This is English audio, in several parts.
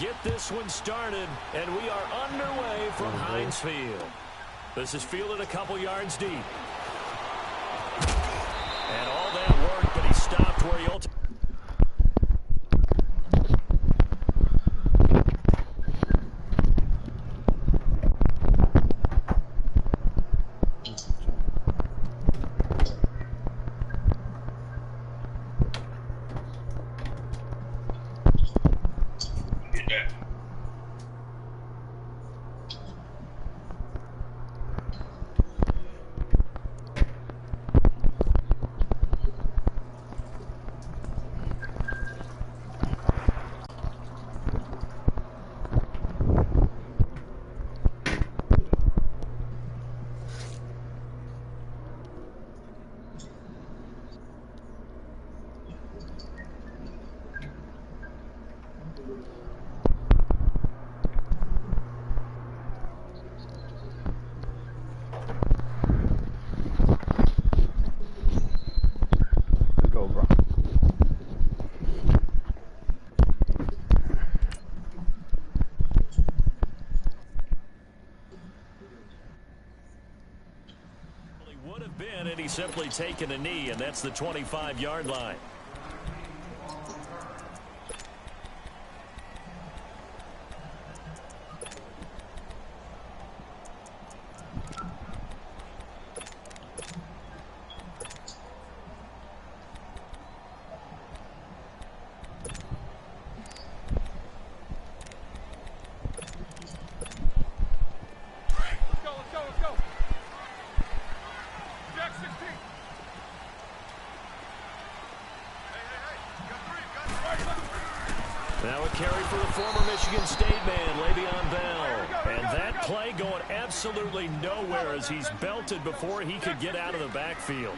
get this one started, and we are underway from Heinz Field. This is fielded a couple yards deep. And all that work, but he stopped where he ultimately... would have been, and he's simply taken a knee, and that's the 25-yard line. Now a carry for the former Michigan State man, Le'Veon Bell. And that play going absolutely nowhere as he's belted before he could get out of the backfield.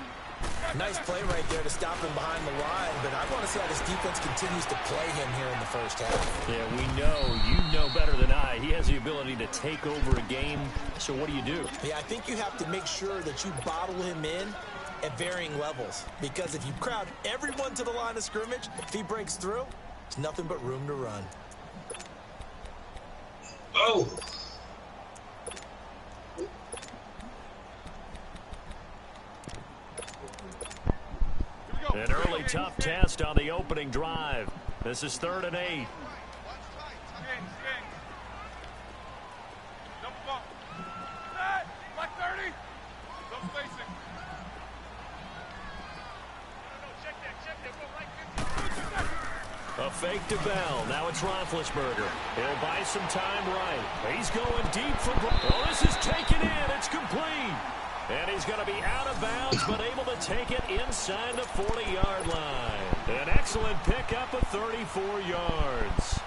Nice play right there to stop him behind the line, but I want to see how this defense continues to play him here in the first half. Yeah, we know. You know better than I. He has the ability to take over a game, so what do you do? Yeah, I think you have to make sure that you bottle him in at varying levels, because if you crowd everyone to the line of scrimmage, if he breaks through, there's nothing but room to run. Oh! An early tough test on the opening drive. This is 3rd and 8. A fake to Bell. Now it's Roethlisberger. He'll buy some time right. He's going deep for... Oh, this is taken in. It's complete. And he's going to be out of bounds, but able to take it inside the 40-yard line. An excellent pickup of 34 yards.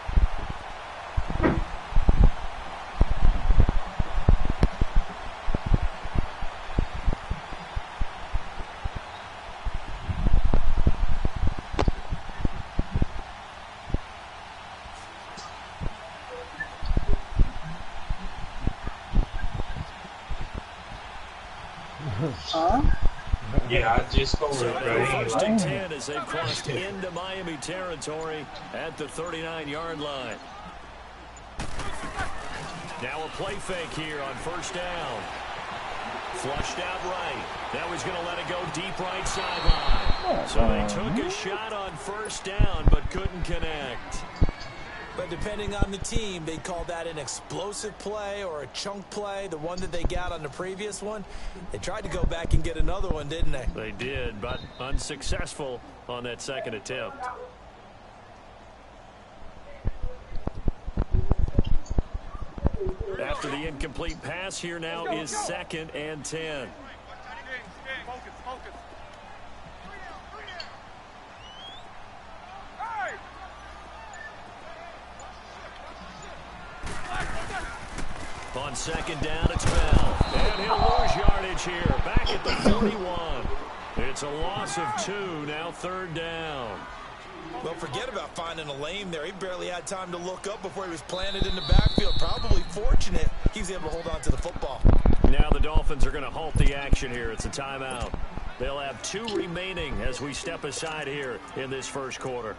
Yeah, I just scored. So first and 10 as they've crossed into Miami territory at the 39-yard line. Now a play fake here on first down. Flushed out right. Now he's going to let it go deep right sideline. So they took a shot on first down but couldn't connect. But depending on the team, they call that an explosive play or a chunk play. The one that they got on the previous one, they tried to go back and get another one, didn't they? They did, but unsuccessful on that second attempt. After the incomplete pass, here now is 2nd and 10. On second down, it's Bell. And he'll lose yardage here. Back at the 41. It's a loss of 2. Now 3rd down. Well, forget about finding a lane there. He barely had time to look up before he was planted in the backfield. Probably fortunate he was able to hold on to the football. Now the Dolphins are going to halt the action here. It's a timeout. They'll have 2 remaining as we step aside here in this first quarter.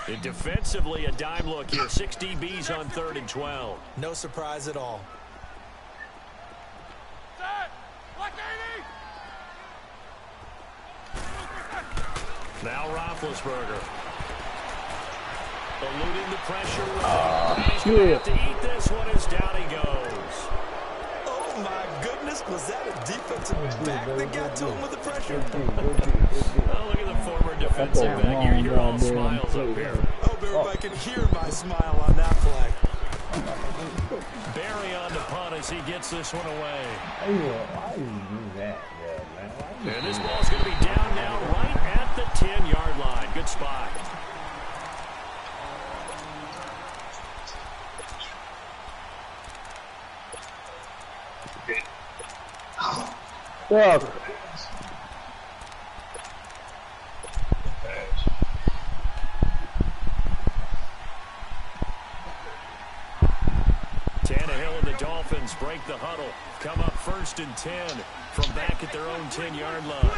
And defensively, a dime look here. 6 DBs on 3rd and 12. No surprise at all. Now Roethlisberger. Eluding the pressure. He's going to have to eat this one as down he goes. Oh, my goodness. Was that a defensive back that got to him with the pressure? Oh, look at the former defensive back. You're all smiles up here. I hope everybody can hear my smile on that play. Barry on the punt as he gets this one away. Why do you do that, man? And this ball's going to be down now right at the 10-yard line. Good spot. Fuck. Tannehill and the Dolphins break the huddle. Come up 1st and 10 from back at their own 10-yard line.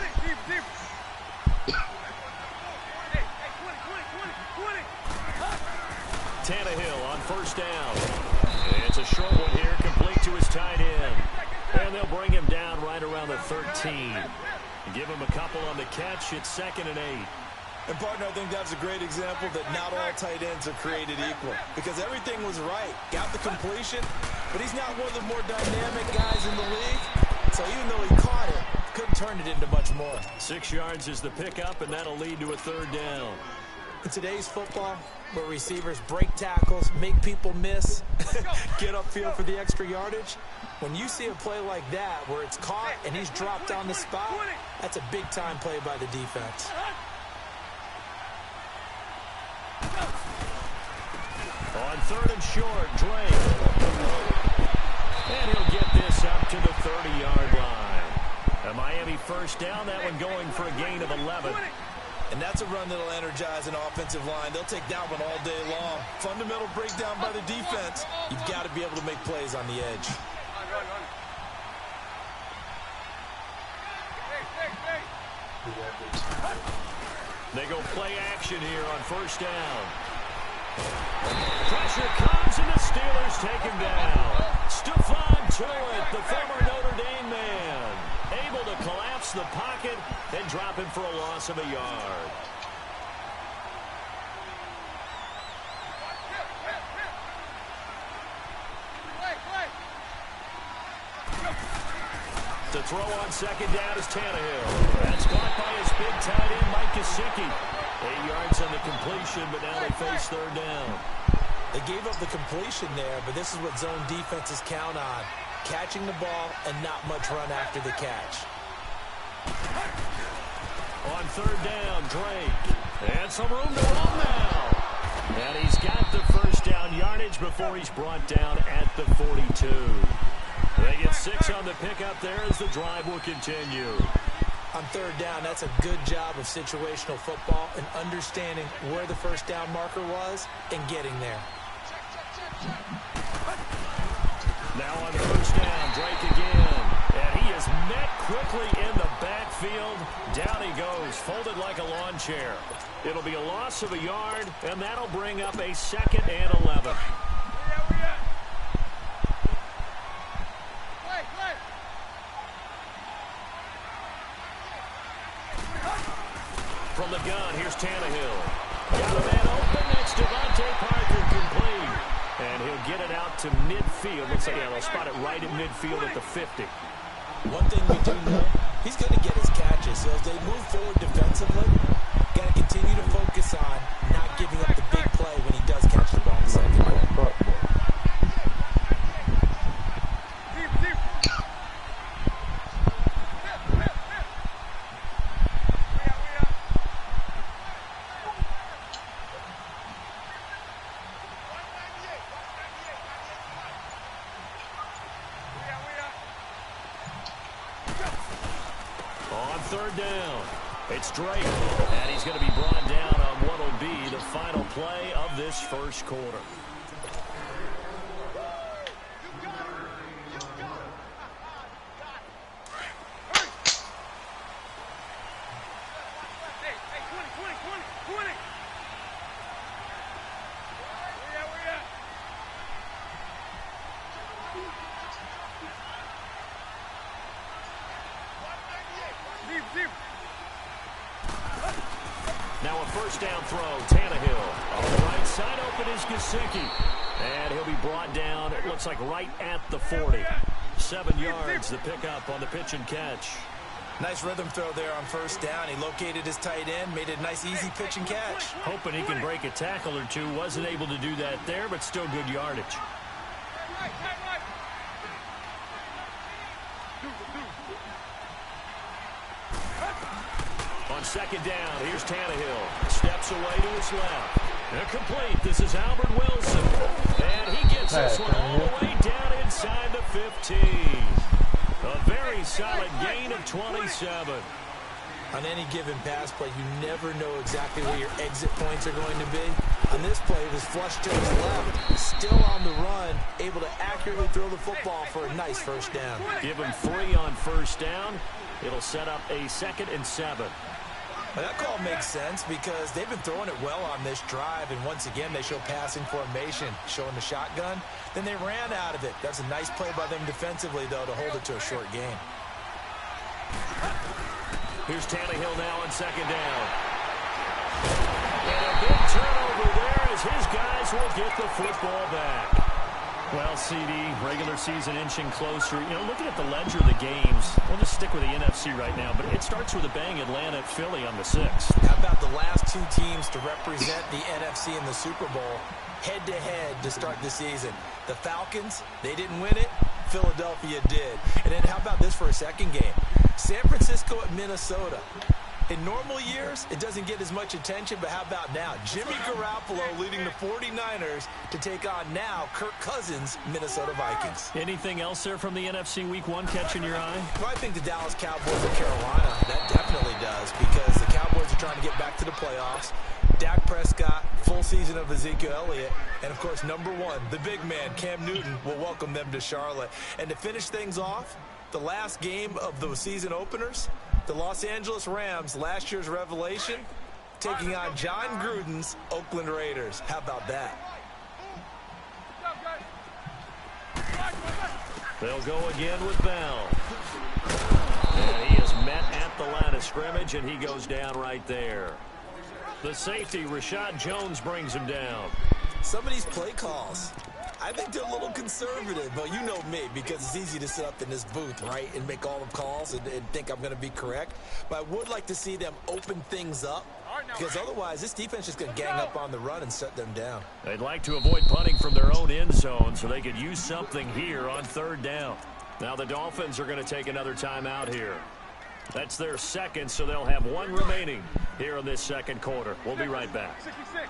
Tannehill on 1st down. It's a short one here, complete to his tight end. And they'll bring him down right around the 13. Give him a couple on the catch. It's 2nd and 8. And, partner, I think that's a great example that not all tight ends are created equal. Because everything was right. Got the completion, but he's not one of the more dynamic guys in the league. So even though he caught it, couldn't turn it into much more. 6 yards is the pickup, and that'll lead to a 3rd down. In today's football, where receivers break tackles, make people miss, get upfield for the extra yardage, when you see a play like that where it's caught and he's dropped on the spot, that's a big-time play by the defense. On 3rd and short, Drake. And he'll get this up to the 30-yard line. A Miami 1st down, that one going for a gain of 11. And that's a run that'll energize an offensive line. They'll take that one all day long. Fundamental breakdown by the defense. You've got to be able to make plays on the edge. They go play action here on 1st down. Pressure comes, and the Steelers take him down. Stephon Tuitt, the former Notre Dame man, able to collapse the pocket and drop him for a loss of a yard. To throw on 2nd down is Tannehill. That's caught by his big tight end, Mike Gesicki. 8 yards on the completion, but now they face 3rd down. They gave up the completion there, but this is what zone defenses count on. Catching the ball and not much run after the catch. On 3rd down, Drake. And some room to run now. And he's got the 1st down yardage before he's brought down at the 42. They get 6 on the pickup there as the drive will continue. On 3rd down, that's a good job of situational football and understanding where the 1st down marker was and getting there. Now on 1st down, Drake again. And he is met quickly in the backfield. Down he goes, folded like a lawn chair. It'll be a loss of a yard, and that'll bring up a 2nd and 11. From the gun, here's Tannehill. Got a man open. That's Devontae Parker complete. And he'll get it out to midfield. Looks like they'll spot it right in midfield at the 50. One thing we do know, he's going to get his catches. So as they move forward defensively, got to continue to focus on not giving up the big play when he does catch the ball in the secondary. On 3rd down, it's Drake, and he's going to be brought down on what will be the final play of this 1st quarter. Now a first down throw, Tannehill. On the right side open is Gesicki. And he'll be brought down, it looks like right at the 40. 7 yards, the pickup on the pitch and catch. Nice rhythm throw there on first down. He located his tight end, made it a nice, easy pitch and catch. Hoping he can break a tackle or two. Wasn't able to do that there, but still good yardage. On second down, here's Tannehill. Steps away to his left. Incomplete. This is Albert Wilson. And he gets this one all the way down inside the 15. A very solid gain of 27. On any given pass play, you never know exactly where your exit points are going to be. On this play, it was flushed to his left, still on the run, able to accurately throw the football for a nice first down. Give him 3 on first down. It'll set up a 2nd and 7. Well, that call makes sense because they've been throwing it well on this drive, and once again, they show passing formation, showing the shotgun. Then they ran out of it. That's a nice play by them defensively, though, to hold it to a short gain. Here's Tannehill now on second down. And a big turnover there as his guys will get the football back. Well, CD, regular season inching closer. You know, looking at the ledger of the games, we'll just stick with the NFC right now, but it starts with a bang, Atlanta, Philly on the 6th. How about the last 2 teams to represent the NFC in the Super Bowl head-to-head to start the season? The Falcons, they didn't win it. Philadelphia did. And then how about this for a second game? San Francisco at Minnesota. In normal years, it doesn't get as much attention, but how about now? Jimmy Garoppolo leading the 49ers to take on now Kirk Cousins' Minnesota Vikings. Anything else there from the NFC Week 1 catching your eye? Well, I think the Dallas Cowboys of Carolina, that definitely does, because the Cowboys are trying to get back to the playoffs. Dak Prescott, full season of Ezekiel Elliott, and of course, number 1, the big man, Cam Newton, will welcome them to Charlotte. And to finish things off, the last game of the season openers, the Los Angeles Rams, last year's revelation, taking on John Gruden's Oakland Raiders. How about that? They'll go again with Bell. And he is met at the line of scrimmage, and he goes down right there. The safety, Rashad Jones, brings him down. Some of these play calls, I think they're a little conservative, but you know me, because it's easy to sit up in this booth, right, and make all the calls and think I'm going to be correct. But I would like to see them open things up, because otherwise this defense is going to gang up on the run and shut them down. They'd like to avoid punting from their own end zone so they could use something here on 3rd down. Now the Dolphins are going to take another timeout here. That's their 2nd, so they'll have 1 remaining here in this 2nd quarter. We'll be right back. 66.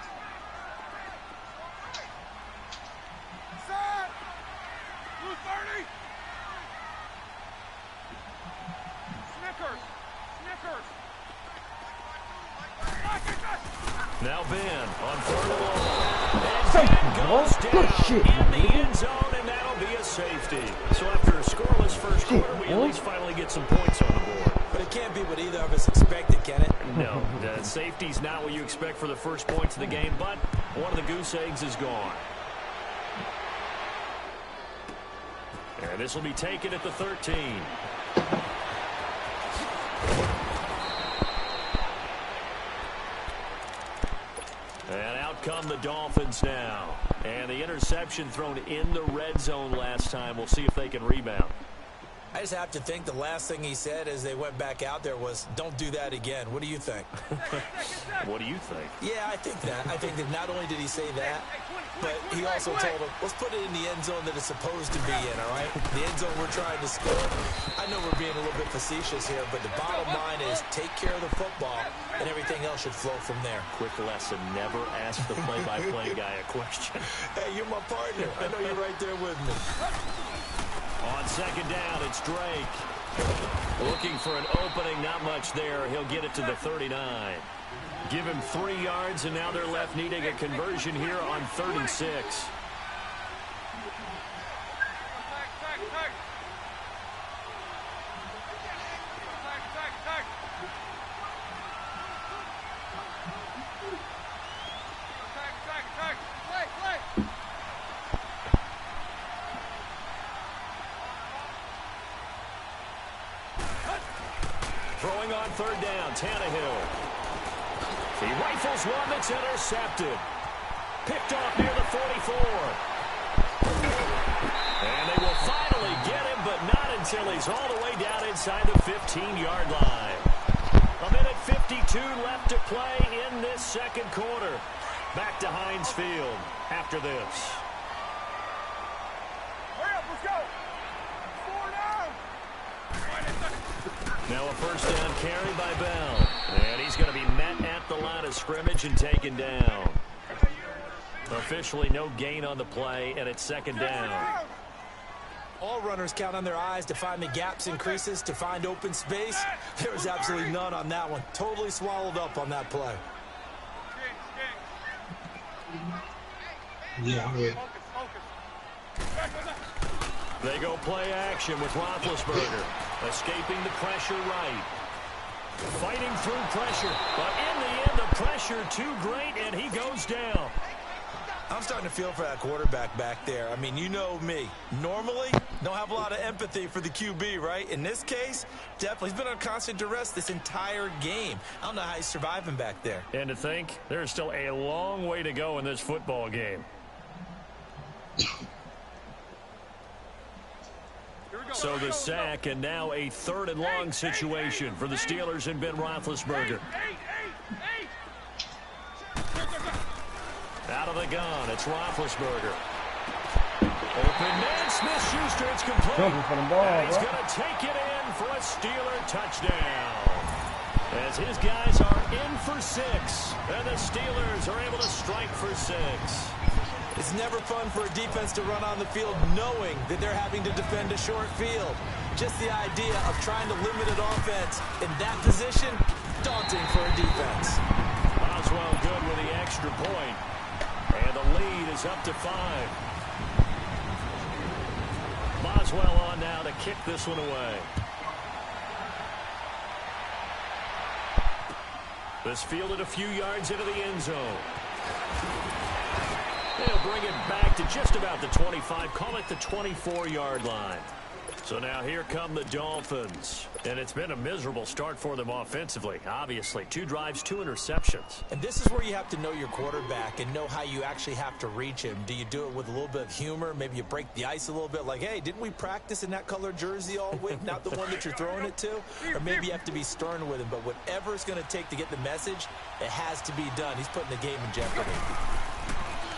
Now Ben on 3rd and long. And Ben goes down in the end zone, and that'll be a safety. So after a scoreless first quarter, we at least finally get some points on the board. But it can't be what either of us expected, can it? No, the safety's not what you expect for the first points of the game, but one of the goose eggs is gone. And this will be taken at the 13. And out come the Dolphins now. And the interception thrown in the red zone last time. We'll see if they can rebound. I just have to think the last thing he said as they went back out there was, don't do that again. What do you think? What do you think? Yeah, I think that. I think that not only did he say that, but he also told him, let's put it in the end zone that it's supposed to be in, all right? The end zone we're trying to score. I know we're being a little bit facetious here, but the bottom line is take care of the football, and everything else should flow from there. Quick lesson, never ask the play-by-play guy a question. Hey, you're my partner. I know you're right there with me. On 2nd down, it's Drake. Looking for an opening, not much there. He'll get it to the 39. Give him 3 yards, and now they're left needing a conversion here on 3rd and 6. Throwing on 3rd down, Tannehill. He rifles one that's intercepted. Picked off near the 44. And they will finally get him, but not until he's all the way down inside the 15-yard line. 1:52 left to play in this second quarter. Back to Heinz Field after this. Hurry up, let's go. 4 down. Now a first down carry by Bell. And he's going to be met at the line of scrimmage and taken down. Officially no gain on the play, and it's second down. All runners count on their eyes to find the gaps and creases, to find open space. There was absolutely none on that one. Totally swallowed up on that play. Yeah, I'm ready. They go play action with Roethlisberger. Escaping the pressure right. Fighting through pressure. But in the end, the pressure too great, and he goes down. I'm starting to feel for that quarterback back there. I mean, you know me. Normally, don't have a lot of empathy for the QB, right? In this case, definitely. He's been on constant duress this entire game. I don't know how he's surviving back there. And to think, there's still a long way to go in this football game. So the sack, and now a 3rd and long situation for the Steelers and Ben Roethlisberger. Out of the gun, it's Roethlisberger. Open man, Smith-Schuster, it's complete. And he's going to take it in for a Steeler touchdown. As his guys are in for 6, and the Steelers are able to strike for 6. It's never fun for a defense to run on the field knowing that they're having to defend a short field. Just the idea of trying to limit an offense in that position, daunting for a defense. Boswell good with the extra point. And the lead is up to 5. Boswell on now to kick this one away. This fielded a few yards into the end zone. They'll bring it back to just about the 25, call it the 24-yard line. So now here come the Dolphins. And it's been a miserable start for them offensively, obviously. 2 drives, 2 interceptions. And this is where you have to know your quarterback and know how you actually have to reach him. Do you do it with a little bit of humor? Maybe you break the ice a little bit, like, hey, didn't we practice in that color jersey all week, not the one that you're throwing it to? Or maybe you have to be stern with him. But whatever it's going to take to get the message, it has to be done. He's putting the game in jeopardy.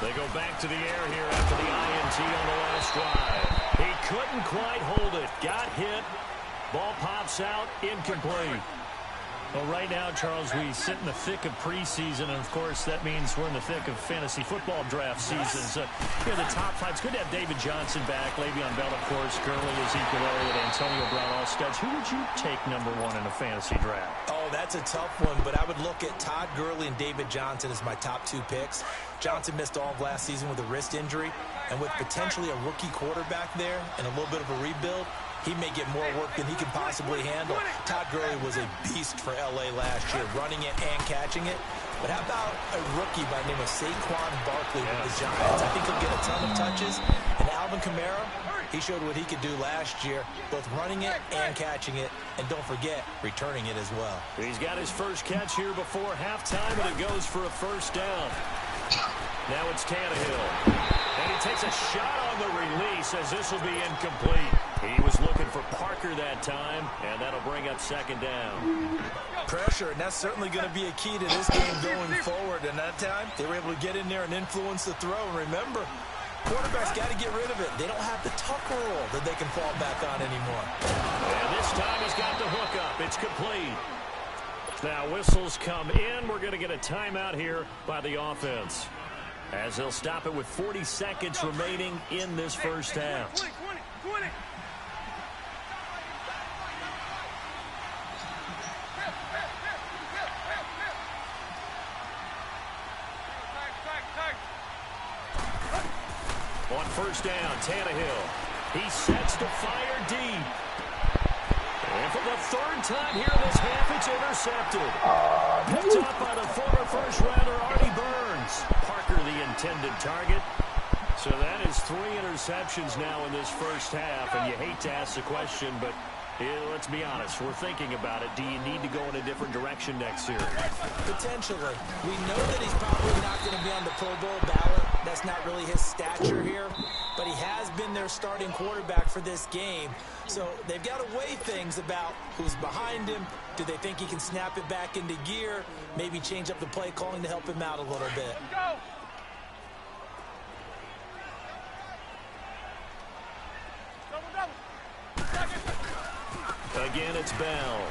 They go back to the air here after the INT on the last drive. He couldn't quite hold it. Got hit. Ball pops out. Incomplete. Well, right now, Charles, we sit in the thick of preseason, and, of course, that means we're in the thick of fantasy football draft season. So, the top 5. It's good to have David Johnson back, Le'Veon Bell, of course, Gurley, Ezekiel Elliott, Antonio Brown, all studs. Who would you take number 1 in a fantasy draft? Oh, that's a tough one, but I would look at Todd Gurley and David Johnson as my top 2 picks. Johnson missed all of last season with a wrist injury, and with potentially a rookie quarterback there and a little bit of a rebuild, he may get more work than he can possibly handle. Todd Gurley was a beast for L.A. last year, running it and catching it. But how about a rookie by the name of Saquon Barkley with the Giants? I think he'll get a ton of touches. And Alvin Kamara, he showed what he could do last year, both running it and catching it. And don't forget, returning it as well. He's got his first catch here before halftime, and it goes for a first down. Now it's Tannehill. And he takes a shot on the release as this will be incomplete. He was looking for Parker that time, and that'll bring up second down. Pressure, and that's certainly going to be a key to this game going forward. And that time, they were able to get in there and influence the throw. And remember, quarterbacks got to get rid of it. They don't have the Tucker roll that they can fall back on anymore. And this time he's got the hook up. It's complete. Now whistles come in. We're going to get a timeout here by the offense, as they'll stop it with 40 seconds remaining in this first half. 20. On first down, Tannehill. He sets to fire deep. And for the 3rd time here in this half, it's intercepted. Picked up by the former first-rounder Artie Burns. Parker, the intended target. So that is 3 interceptions now in this first half. And you hate to ask the question, but Yeah, let's be honest. We're thinking about it. Do you need to go in a different direction next year? Potentially. We know that he's probably not going to be on the Pro Bowl ballot. That's not really his stature here. But he has been their starting quarterback for this game. So they've got to weigh things about who's behind him. Do they think he can snap it back into gear? Maybe change up the play calling to help him out a little bit. Go! Again, it's Bell.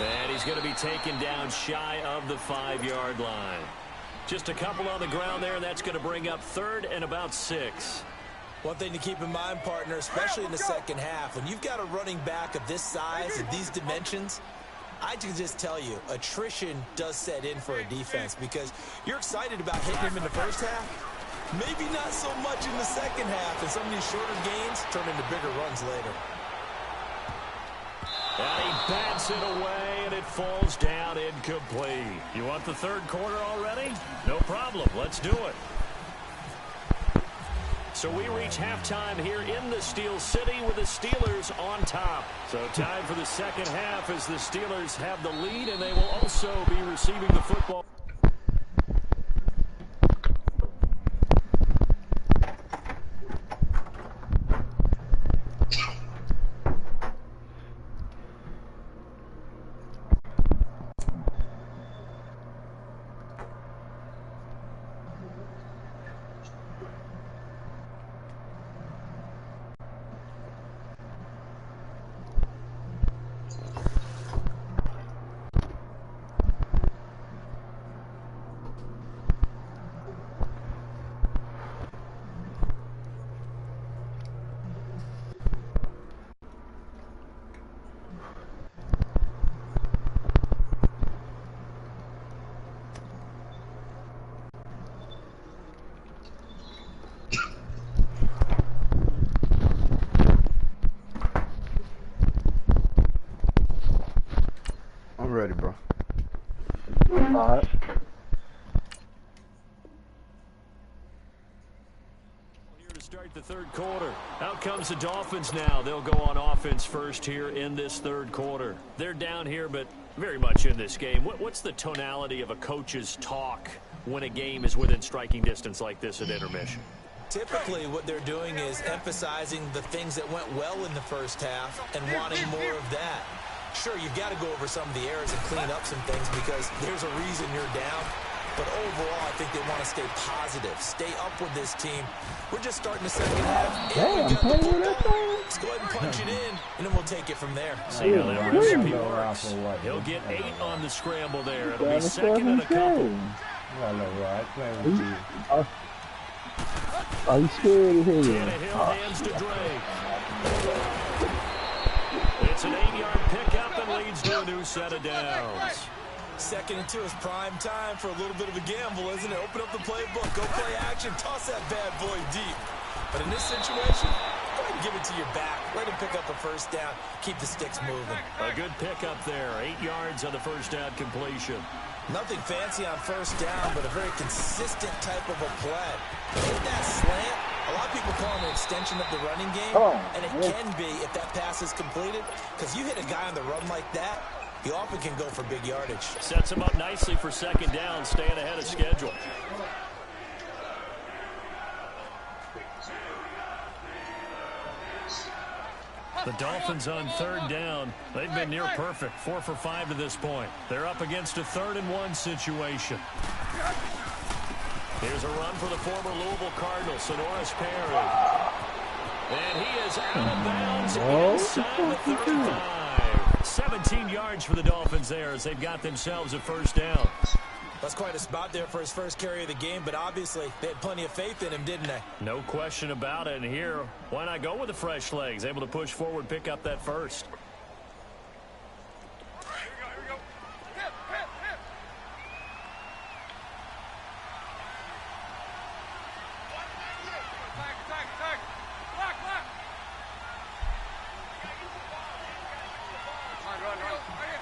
And he's going to be taken down shy of the 5-yard line. Just a couple on the ground there, and that's going to bring up 3rd and about 6. One thing to keep in mind, partner, especially in the second half, when you've got a running back of this size and these dimensions, I can just tell you, attrition does set in for a defense because you're excited about hitting him in the first half. Maybe not so much in the second half, and some of these shorter gains turn into bigger runs later. And he bats it away, and it falls down incomplete. You want the 3rd quarter already? No problem. Let's do it. So we reach halftime here in the Steel City with the Steelers on top. So time for the second half as the Steelers have the lead, and they will also be receiving the football. I'm ready, bro. Alright. Here to start the 3rd quarter. Out comes the Dolphins now. They'll go on offense first here in this 3rd quarter. They're down here, but very much in this game. What's the tonality of a coach's talk when a game is within striking distance like this at intermission? Typically, what they're doing is emphasizing the things that went well in the first half and wanting more of that. Sure, you've got to go over some of the errors and clean up some things because there's a reason you're down. But overall, I think they want to stay positive, stay up with this team. We're just starting the second half. Damn, Let's go ahead and punch it in, and then we'll take it from there. See how that recipe works. He'll get 8 on the scramble there. It'll be 2nd and a couple. Are you scared of him? Tannehill hands to Drake. It's an 8-yard pickup and leads to a new set of downs. 2nd and 2 is prime time for a little bit of a gamble, isn't it? Open up the playbook, go play action, toss that bad boy deep. But in this situation, go ahead and give it to your back. Let him pick up a first down, keep the sticks moving. A good pickup there, 8 yards on the first down completion. Nothing fancy on first down, but a very consistent type of a play. Hit that slant. A lot of people call it an extension of the running game, and it can be if that pass is completed, because you hit a guy on the run like that, he often can go for big yardage. Sets him up nicely for 2nd down, staying ahead of schedule. The Dolphins on 3rd down. They've been near perfect, 4 for 5 to this point. They're up against a 3rd and 1 situation. Here's a run for the former Louisville Cardinal, Sonoris Perry. And he is out of bounds inside the 35. 17 yards for the Dolphins there as they've got themselves a first down. That's quite a spot there for his first carry of the game, but obviously they had plenty of faith in him, didn't they? No question about it. And here, why not go with the fresh legs? Able to push forward, pick up that first. Here we go. Hip, hip, hip. Attack. Block. Run. Right here.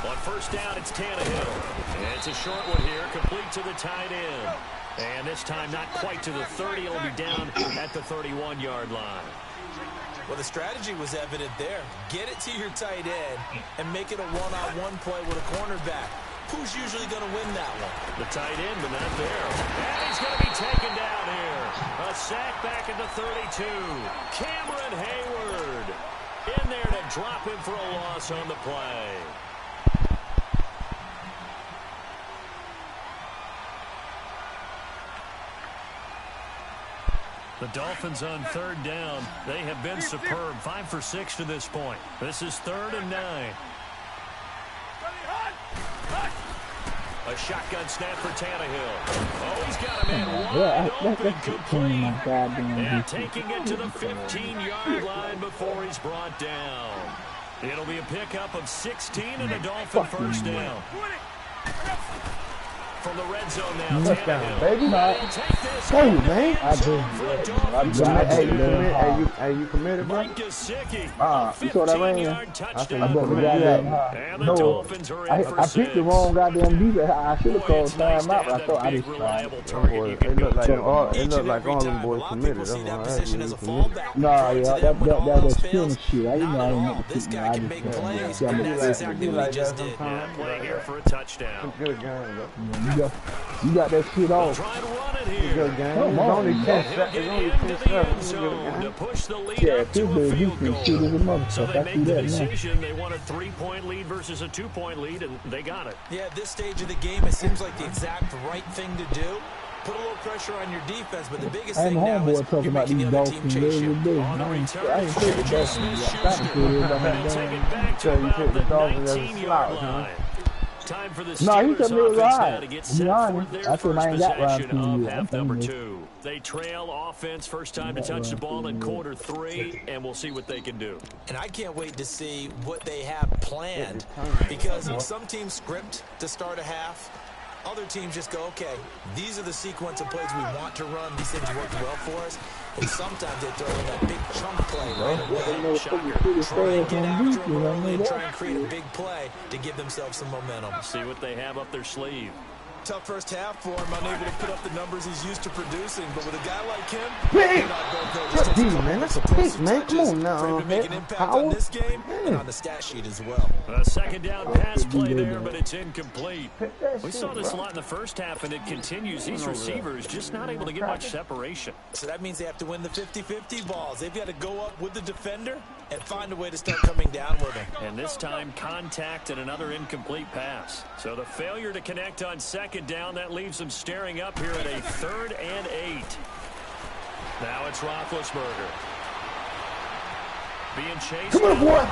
On first down, it's Tannehill. And it's a short one here, complete to the tight end. And this time not quite to the 30. It'll be down at the 31-yard line. Well, the strategy was evident there. Get it to your tight end and make it a one-on-one play with a cornerback. Who's usually going to win that one? The tight end, but not there. And he's going to be taken down here. A sack back at the 32. Cameron Hayward in there to drop him for a loss on the play. The Dolphins on third down. They have been superb. 5 for 6 to this point. This is 3rd and 9. A shotgun snap for Tannehill. Oh, he's got a man wide open, complete. And taking it to the 15-yard line before he's brought down. It'll be a pickup of 16 and a Dolphin first down. From the red zone now, Touchdown, Tannehill. baby. Hey, man. Hey, you committed, bro? Mike Gesicki, You saw that rain? 15-yard touchdown. And the No, Dolphins are in for I picked the wrong goddamn defense. I should have called time out, but I thought I just tried. It looked like all them boys committed. That's See that why position as a I ain't fallback. Nah, yeah, that was skin shit. I didn't know This guy can make plays, and that's exactly what he just did. Yeah, play here for a touchdown. good game, though. You got that shit off. Try to run it here. Good game. Come It's on. only 10 He'll seconds. get It's only into 10 the seconds. end It's a good zone to game. push the lead Yeah, up to a Pittsburgh field defense shit goal. is a motherfucker. So they I make see the that now. decision. They want a 3-point lead versus a 2-point lead, and they got it. Yeah, at this stage of the game, it seems like the exact right thing to do. Put a little pressure on your defense, but the biggest I thing ain't now is homeboy talking you're about making these the other team Dolphins chase you. every day. On the I ain't return, take the Dolphins. Smith-Schuster. And take it back to So you about take the the Dolphins as a 19-yard slouch, huh? line. Time for the No, he Steelers said they was offense now right. to get To set be for honest, their I said first I ain't got right possession to of you. half I'm number telling 2. They trail offense first time to touch the ball in quarter 3, and we'll see what they can do. And I can't wait to see what they have planned, because some teams script to start a half. Other teams just go, okay, these are the sequence of plays we want to run. These things work well for us. And sometimes they throw in that big chunk play right away. Try and get after them early and try and create a big play to give themselves some momentum. See what they have up their sleeve. Tough first half for him, unable to put up the numbers he's used to producing. But with a guy like him, Big! just Deep, man. That's a pick, man. Come on now. for him to make an impact on this game and on the stat sheet as well. A second down pass play there, but it's incomplete. We saw this a lot in the first half, and it continues. These receivers just not able to get much separation. So that means they have to win the 50-50 balls. They've got to go up with the defender and find a way to start coming down with him. And this time, contact and another incomplete pass. So the failure to connect on second down, that leaves them staring up here at a 3rd and 8. Now it's Roethlisberger. Being chased. Come on, boy.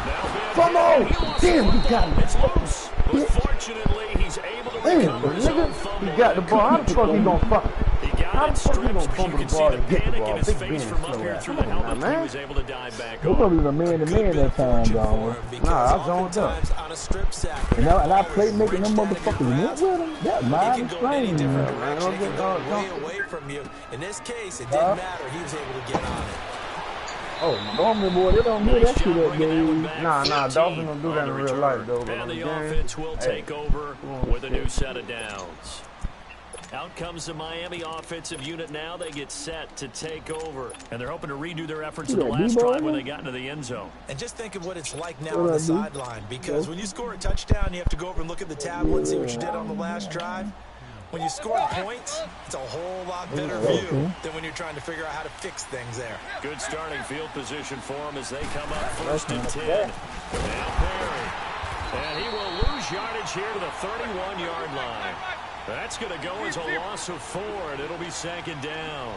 Come on. Damn, you got him. It's loose. But fortunately, he's able to Damn, recover his own nigga. fumble. He got the ball. How the fuck he gonna fuck? He got How it the fuck he stripped. gonna You fumble can the see ball the and get the panic ball? in his Big face Ben from up slow here ass. through the Come on helmet. now, He man. was able to dive back We're on. probably the man-to-man that time, dog. Nah, I zoned up. On a strip sack. And I play making them motherfuckers went with them. That It mind can go in any strange, different man. direction. It can go way away from you. In this case, it didn't matter. He was able to get on it. Oh, my. Normally, boy, they don't do Nice that shit job that bringing that one day. back. Nah, 14 Dolphins don't do that on in the real return. life, though, but And on the the game, offense will hey. take over on, with a new shit. set of downs. Out comes the Miami offensive unit now. They get set to take over. And they're hoping to redo their efforts in the Yeah, last D-ball. drive when they got into the end zone. And just think of what it's like now What on the I do? sideline. Because when you score a touchdown, you have to go over and look at the tablet and see what you did on the last drive. When you score points, it's a whole lot better view than when you're trying to figure out how to fix things there. Good starting field position for them as they come up 1st and 10. Now Perry. And he will lose yardage here to the 31-yard line. That's going to go as a loss of 4, and it'll be 2nd down.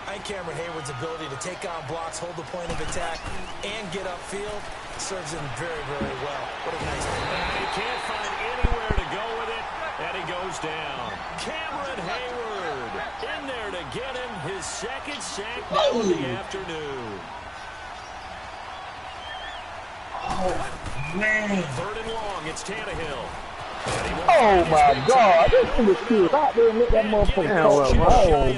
I think Cameron Hayward's ability to take on blocks, hold the point of attack, and get upfield serves him very, very well. What a nice thing. And he can't find anywhere to go with it, and he goes down. Cameron Hayward in there to get him his 2nd sack now of the afternoon. Man. 3rd and long, it's Tannehill. Oh, my God. This nigga shit out there and let that motherfucker Damn, talk well, some bro. ball, Hey,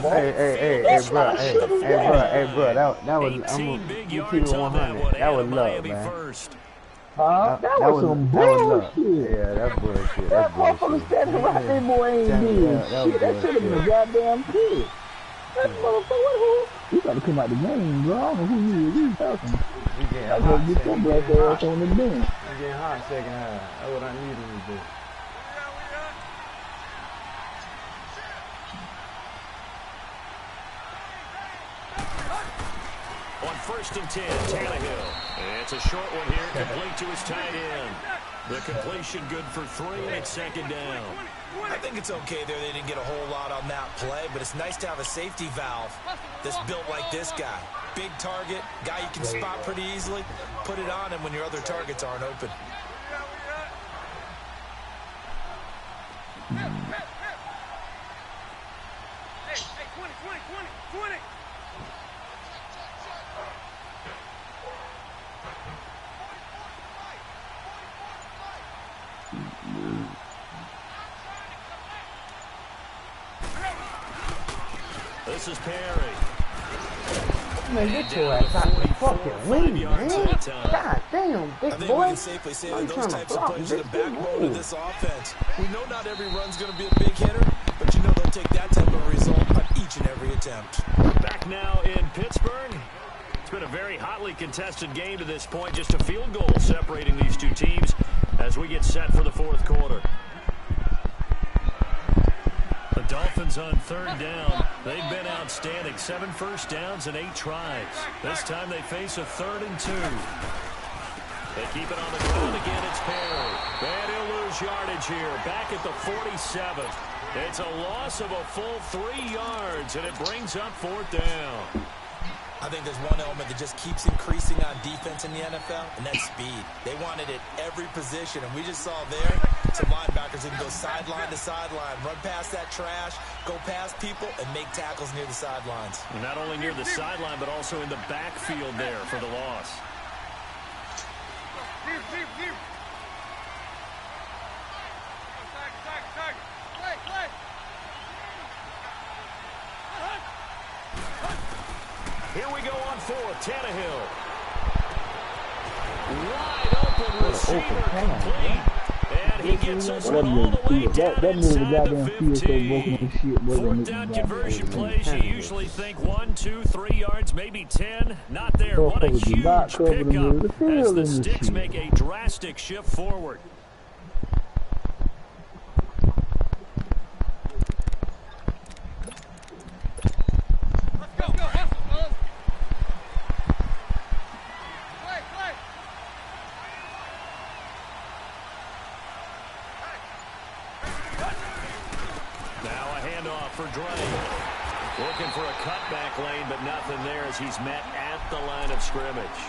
bro. That was, I'm going to keep it 100. That was love, man. Huh? That was some love. bullshit. Yeah, that's bullshit. That That's motherfucker bullshit. standing right there, boy, ain't Yeah, did that was shit. That should have been a bullshit. goddamn kid. That motherfucker, You gotta come out the game, bro. I don't know who you is. You getting I hot. gotta get your black ass on the bench. You getting hot second half. That's what I needed to do. On 1st and 10, Tannehill. And it's a short one here, complete to his tight end. The completion good for 3, and it's 2nd down. I think it's okay there. They didn't get a whole lot on that play, but it's nice to have a safety valve that's built like this guy. Big target, guy you can spot pretty easily. Put it on him when your other targets aren't open. Hey, 20. This is Perry. Man, get your ass out the fucking lead, man. God damn, big boy. I think we can safely say that those types of plays are the backbone of this offense. We know not every run's going to be a big hitter, but you know they'll take that type of result on each and every attempt. Back now in Pittsburgh. It's been a very hotly contested game to this point. Just a field goal separating these two teams as we get set for the 4th quarter. The Dolphins on 3rd down. They've been outstanding. 7 first downs and 8 tries. This time they face a 3rd and 2. They keep it on the ground again. It's Perry. And he'll lose yardage here. Back at the 47. It's a loss of a full 3 yards, and it brings up 4th down. I think there's one element that just keeps increasing on defense in the NFL, and that's speed. They want it at every position, and we just saw there some linebackers who can go sideline to sideline, run past that trash, go past people, and make tackles near the sidelines. And not only near the sideline, but also in the backfield there for the loss. Deep. Play. Here we go on 4th. Tannehill. Wide open receiver complete. And he gets us all the way down inside the 15. 4th down conversion plays, you usually think 1, 2, 3 yards, maybe 10. Not there. What a huge pickup as the Sticks make a drastic shift forward. For Drake. Looking for a cutback lane, but nothing there as he's met at the line of scrimmage.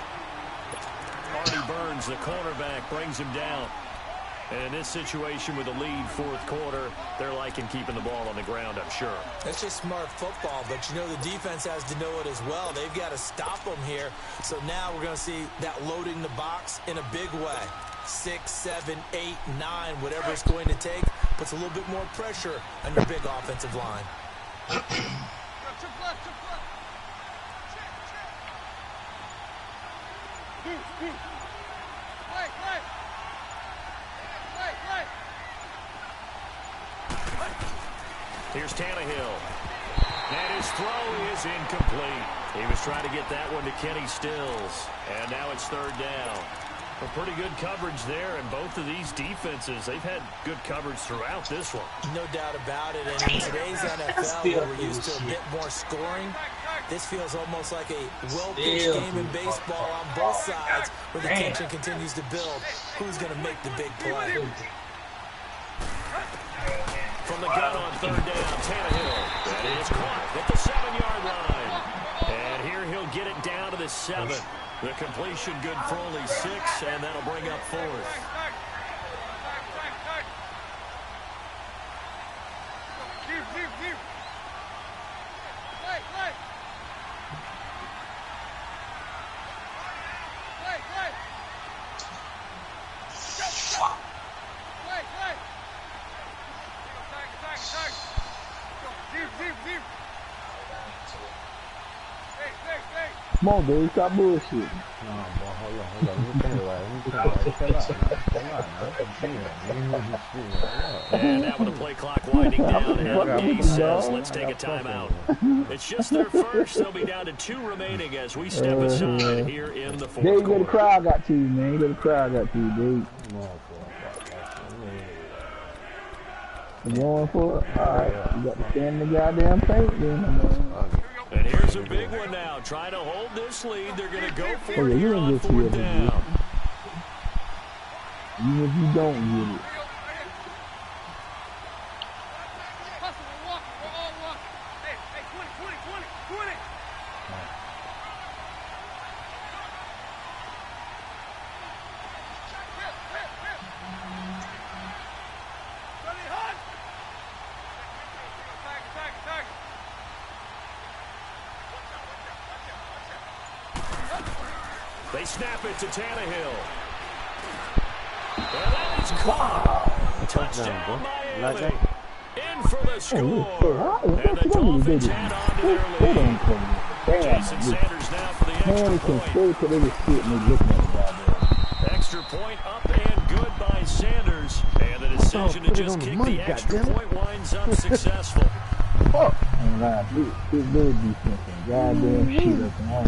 Artie Burns, the cornerback, brings him down. And in this situation with a lead 4th quarter, they're liking keeping the ball on the ground, I'm sure. That's just smart football, but you know the defense has to know it as well. They've got to stop them here. So now we're going to see that loading the box in a big way. 6, 7, 8, 9, whatever it's going to take, puts a little bit more pressure on your big offensive line. Here's Tannehill. And his throw is incomplete. He was trying to get that one to Kenny Stills. And now it's 3rd down. A pretty good coverage there, and both of these defenses, they've had good coverage throughout this one. No doubt about it, and in today's NFL, where we're used to a bit more scoring, this feels almost like a well-pitched game in baseball on both sides, where the tension continues to build. Who's going to make the big play? From the gun on 3rd down, Tannehill. That is caught at the 7-yard line. And here he'll get it down to the 7. The completion good for only 6, and that'll bring up 4th. Deep. Play. Deep. Hey. Come on, dude. Stop bullshit. No, boy, hold on. Let me think about it. Chill out, man. And now with the play clock winding down, MD says, let's take a timeout. It's just their first. They'll be down to 2 remaining as we step aside here in the fourth quarter. There you go, the crowd got to you, man. You got the crowd got to you, dude. You going for it? All right. You got to stand in the goddamn paint, then. And here's a big one now. Trying to hold this lead. They're going to go for it here on 4th down. Even if you don't get it. They snap it to Tannehill. And that is caught. Touchdown, Miami. In for the score. And the Dolphins head on to their lead. Jason Sanders now for the extra point. Extra point up and good by Sanders. And the decision to just kick the extra point winds up successful. Fuck. This good defense. Goddamn shit up and on.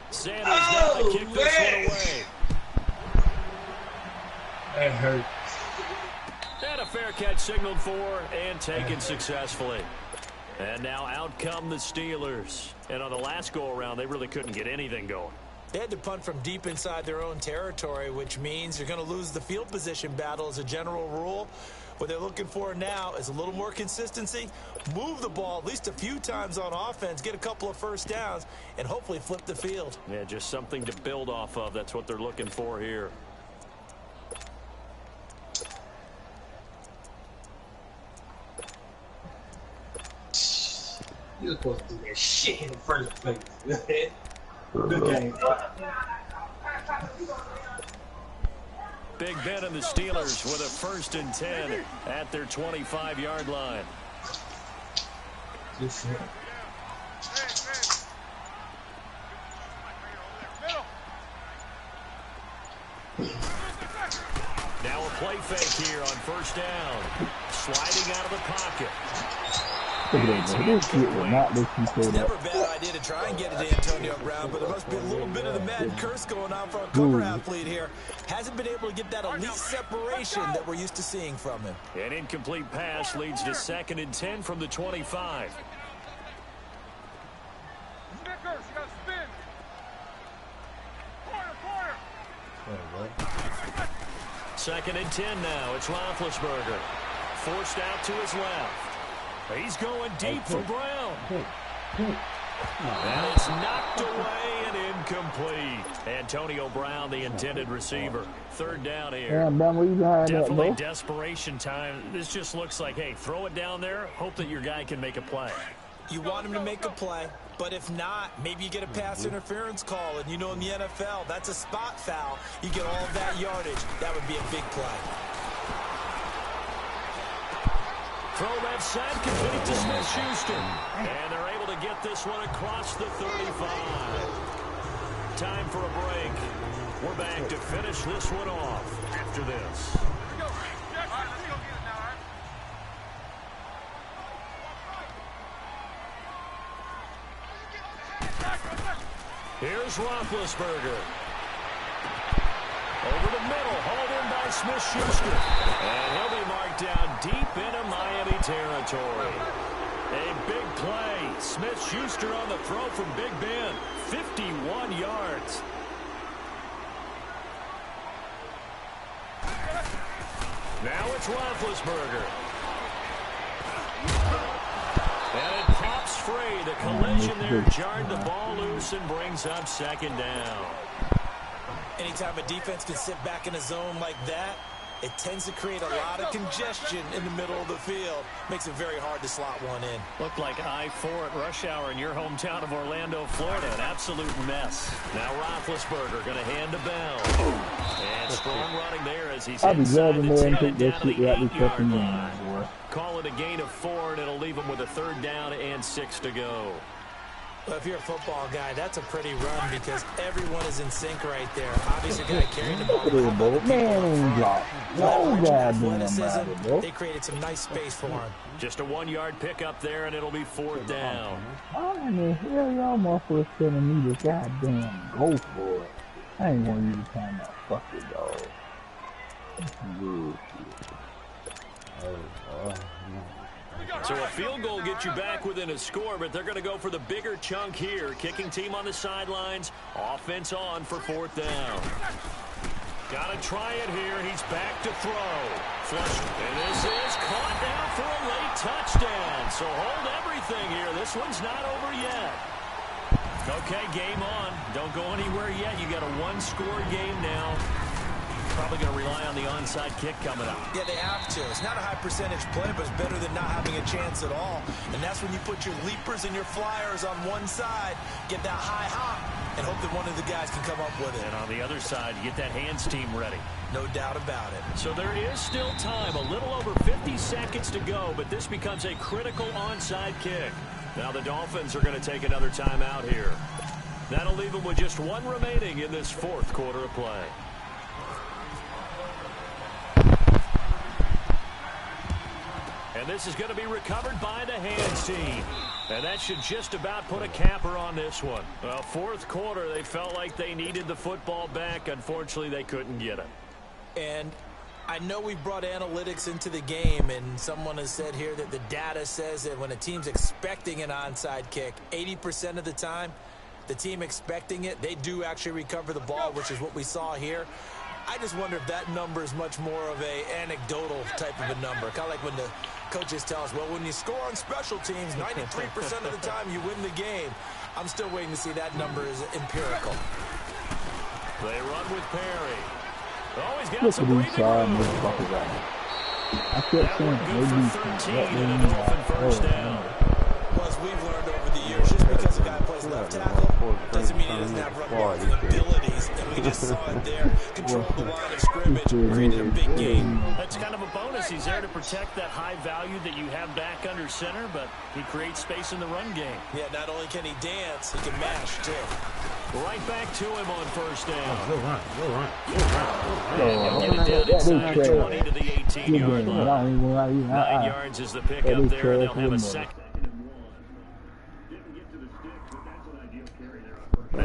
Sanders got to kick this one away. That hurt. And a fair catch signaled for and taken successfully. And now out come the Steelers. And on the last go-around, they really couldn't get anything going. They had to punt from deep inside their own territory, which means you're going to lose the field position battle as a general rule. What they're looking for now is a little more consistency, move the ball at least a few times on offense, get a couple of first downs, and hopefully flip the field. Yeah, just something to build off of. That's what they're looking for here. You were supposed to do that shit in the first place. Good game, bro. Big Ben and the Steelers with a 1st and 10 at their 25-yard line. Now a play fake here on 1st down. Sliding out of the pocket. It's never a bad idea to try and get it to Antonio Brown, but there must be a little bit of the Madden curse going on for a cover athlete here. Hasn't been able to get that elite separation that we're used to seeing from him. An incomplete pass leads to 2nd and 10 from the 25. Snickers, you got to spin. Corner. 2nd and 10 now. It's Roethlisberger. Forced out to his left. He's going deep for Brown. And it's knocked away and incomplete. Antonio Brown, the intended receiver. 3rd down here. Definitely desperation time. This just looks like, hey, throw it down there. Hope that your guy can make a play. You want him to make a play, but if not, maybe you get a pass interference call. And you know in the NFL, that's a spot foul. You get all of that yardage. That would be a big play. Throw left side, complete to Smith-Schuster. And they're able to get this one across the 35. Time for a break. We're back to finish this one off after this. Here's Roethlisberger. Over the middle, hauled in by Smith-Schuster. And he'll be marked down deep into Miami territory. A big play. Smith-Schuster on the throw from Big Ben. 51 yards. Now it's Roethlisberger. And it pops free. The collision there jarred the ball loose and brings up 2nd down. Anytime a defense can sit back in a zone like that, it tends to create a lot of congestion in the middle of the field. Makes it very hard to slot one in. Looked like I-4 at rush hour in your hometown of Orlando, Florida. An absolute mess. Now Roethlisberger going to hand to Bell. And strong running there as he's inside the 10 and down to the 8-yard line. Call it a gain of 4, and it'll leave him with a 3rd down and 6 to go. Well, if you're a football guy, that's a pretty run because everyone is in sync right there. Obviously, the guy carrying the ball. They created some nice space for him. Just a 1-yard pickup there, and it'll be 4th down. How in the hell y'all motherfuckers telling me to goddamn go for it? I ain't want you to time out. Fuck it, dog. So a field goal gets you back within a score, but they're going to go for the bigger chunk here. Kicking team on the sidelines. Offense on for 4th down. Got to try it here. He's back to throw. Flush. And this is caught down for a late touchdown. So hold everything here. This one's not over yet. Okay, game on. Don't go anywhere yet. You got a 1-score game now. Probably going to rely on the onside kick coming up. Yeah, they have to. It's not a high percentage play, but it's better than not having a chance at all. And that's when you put your leapers and your flyers on one side, get that high hop, and hope that one of the guys can come up with it. And on the other side, you get that hands team ready. No doubt about it. So there is still time. A little over 50 seconds to go, but this becomes a critical onside kick. Now the Dolphins are going to take another timeout here. That'll leave them with just 1 remaining in this 4th quarter of play. And this is going to be recovered by the hands team. And that should just about put a capper on this one. Well, 4th quarter, they felt like they needed the football back. Unfortunately, they couldn't get it. And I know we brought analytics into the game, and someone has said here that the data says that when a team's expecting an onside kick, 80% of the time, the team expecting it, they do actually recover the ball, which is what we saw here. I just wonder if that number is much more of a anecdotal type of a number. Kind of like when the coaches tell us, well, when you score on special teams, 93% of the time you win the game. I'm still waiting to see that number is empirical. They run with Perry. Oh, he's got Look some at these side motherfuckers out. I kept saying, good for 13 and a Dolphin 1st down. Well, as we've learned over the years, just because a guy plays left tackle doesn't mean he doesn't have run blocking abilities. And we just saw it there. Controlled the line of scrimmage, created a big game. That's kind of a bonus. He's there to protect that high value that you have back under center, but he creates space in the run game. Yeah, not only can he dance, he can mash, too. Right back to him on 1st down. Go run. And he'll get it down inside the 20 to the 18-yard line. 9 yards is the pickup there, and they'll have a second. I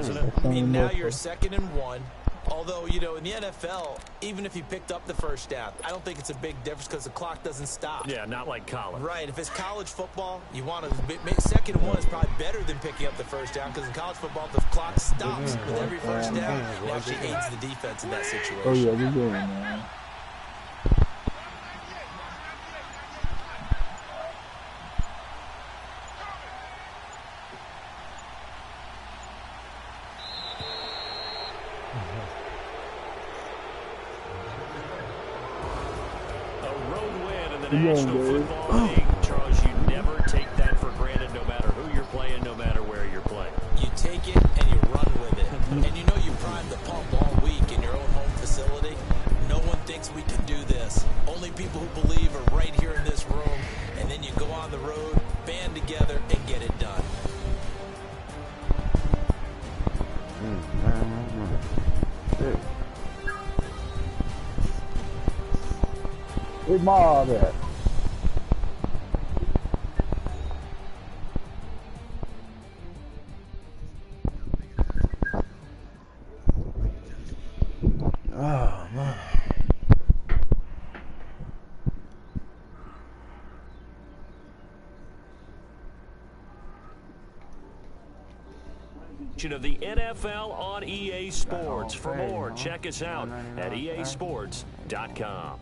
mean, now you're 2nd and 1. Although, you know, in the NFL, even if you picked up the 1st down, I don't think it's a big difference because the clock doesn't stop. Yeah, not like college. Right. If it's college football, you want to 2nd and 1 is probably better than picking up the 1st down because in college football, the clock stops with every 1st down. It actually aids the defense in that situation. Oh, yeah, we're doing it, man. National Football League. Charles, you never take that for granted no matter who you're playing, no matter where you're playing. You take it and you run with it. And you know you primed the pump all week in your own home facility. No one thinks we can do this. Only people who believe are right here in this room. And then you go on the road, band together, and get it done. Where's Mob at? Oh, man. Of the NFL on EA Sports. For more, check us out at easports.com.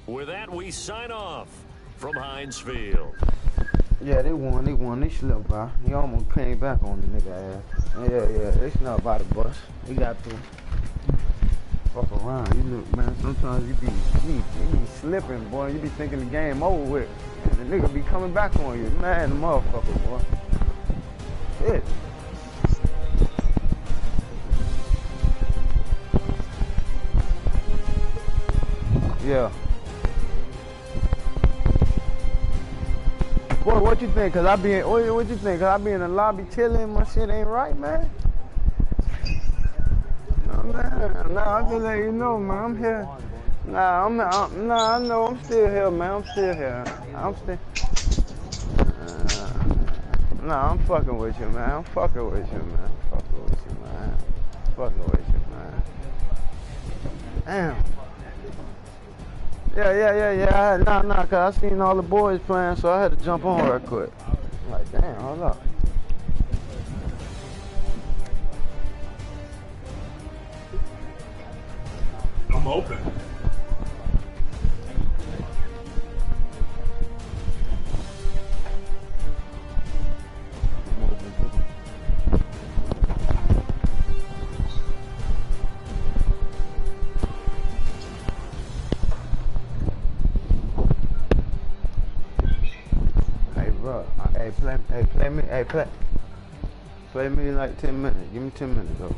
With that, we sign off from Heinz Field. Yeah, they won. They slipped by. He almost came back on the nigga ass. Yeah, they snuck by the bus. He got through. Fuck around. You look, man, sometimes you be slipping, boy. You be thinking the game over with. And the nigga be coming back on you. Man, the motherfucker, boy. Shit. Yeah. Boy, what you think? Cause I be in, what you think? Cause I be in the lobby chilling, my shit ain't right, man. No, man. Nah, I'm just letting you know, man. I'm here. Nah, I know I'm still here, man. I'm still here. I'm still. Nah, I'm fucking with you, man. I'm fucking with you, man. I'm fucking with you, man. Fucking with you, man. Damn. Yeah. Nah, cause I seen all the boys playing, so I had to jump on real quick. I'm like, damn, hold up. I'm open. Play me like 10 minutes. Give me 10 minutes, though.